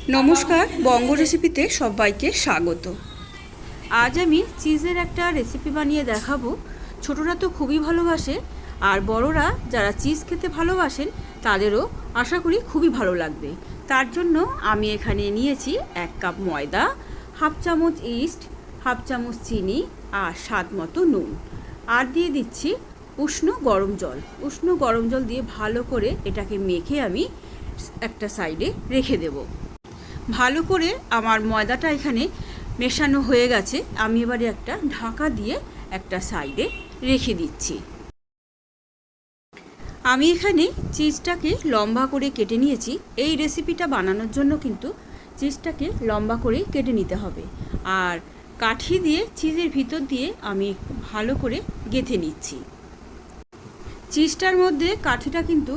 নমস্কার, বঙ্গ রেসিপিতে সবাইকে স্বাগত। আজ আমি চিজের একটা রেসিপি বানিয়ে দেখাবো। ছোটরা তো খুবই ভালোবাসে, আর বড়রা যারা চিজ খেতে ভালোবাসেন তাদেরও আশা করি খুবই ভালো লাগবে। তার জন্য আমি এখানে নিয়েছি 1 কাপ ময়দা, হাফ চামচ ইস্ট, হাফ চামচ চিনি আর স্বাদ মতো নুন। আর দিয়ে দিচ্ছি উষ্ণ গরম জল। উষ্ণ গরম জল দিয়ে ভালো করে এটাকে মেখে আমি একটা সাইডে রেখে দেবো। ভালো করে আমার ময়দাটা এখানে মেশানো হয়ে গেছে। আমি এবারে একটা ঢাকা দিয়ে একটা সাইডে রেখে দিচ্ছি। আমি এখানে চিজটাকে লম্বা করে কেটে নিয়েছি। এই রেসিপিটা বানানোর জন্য কিন্তু চিজটাকে লম্বা করে কেটে নিতে হবে। আর কাঠি দিয়ে চিজের ভিতর দিয়ে আমি ভালো করে গেঁথে নিচ্ছি। চিজটার মধ্যে কাঠিটা কিন্তু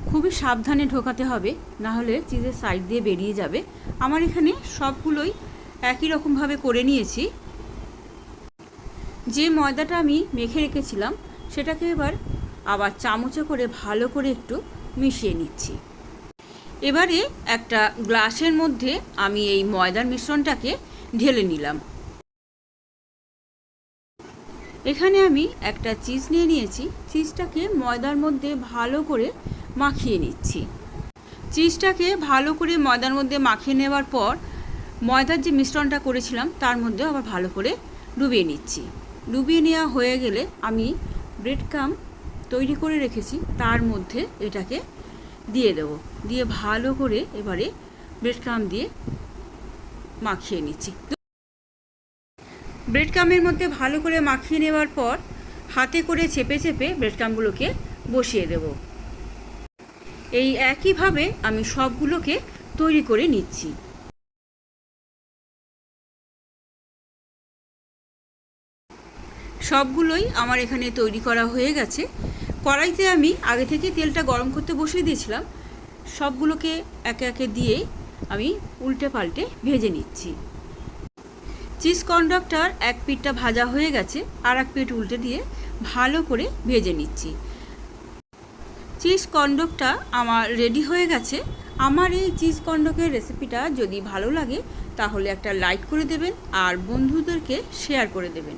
খুবই সাবধানে ঢোকাতে হবে, না হলে চিজের সাইড দিয়ে বেরিয়ে যাবে। আমার এখানে সবগুলোই একই রকমভাবে করে নিয়েছি। যে ময়দাটা আমি মেখে রেখেছিলাম সেটাকে এবার আবার চামচে করে ভালো করে একটু মিশিয়ে নিচ্ছি। এবারে একটা গ্লাসের মধ্যে আমি এই ময়দার মিশ্রণটাকে ঢেলে নিলাম। এখানে আমি একটা চিজ নিয়ে নিয়েছি। চিজটাকে ময়দার মধ্যে ভালো করে মাখিয়ে নিচ্ছি। চিজটাকে ভালো করে ময়দার মধ্যে মাখিয়ে নেওয়ার পর ময়দার যে মিশ্রণটা করেছিলাম তার মধ্যে আবার ভালো করে ডুবিয়ে নিচ্ছি। ডুবিয়ে নেওয়া হয়ে গেলে আমি ব্রেড ক্রাম্ব তৈরি করে রেখেছি, তার মধ্যে এটাকে দিয়ে দেব। দিয়ে ভালো করে এবারে ব্রেড ক্রাম্ব দিয়ে মাখিয়ে নিচ্ছি। ব্রেড ক্রাম্বের মধ্যে ভালো করে মাখিয়ে নেওয়ার পর হাতে করে চেপে চেপে ব্রেড ক্রাম্বগুলোকে বসিয়ে দেব। এই একইভাবে আমি সবগুলোকে তৈরি করে নিচ্ছি। সবগুলোই আমার এখানে তৈরি করা হয়ে গেছে। কড়াইতে আমি আগে থেকে তেলটা গরম করতে বসিয়ে দিয়েছিলাম। সবগুলোকে একে একে দিয়ে আমি উল্টে পাল্টে ভেজে নিচ্ছি। চিজ কর্নডকটার এক পিঠটা ভাজা হয়ে গেছে, আর এক পিঠ উল্টে দিয়ে ভালো করে ভেজে নিচ্ছি। চিজ কর্নডকটা আমার রেডি হয়ে গেছে। আমার এই চিজ কর্নডকের রেসিপিটা যদি ভালো লাগে তাহলে একটা লাইক করে দেবেন আর বন্ধুদেরকে শেয়ার করে দেবেন।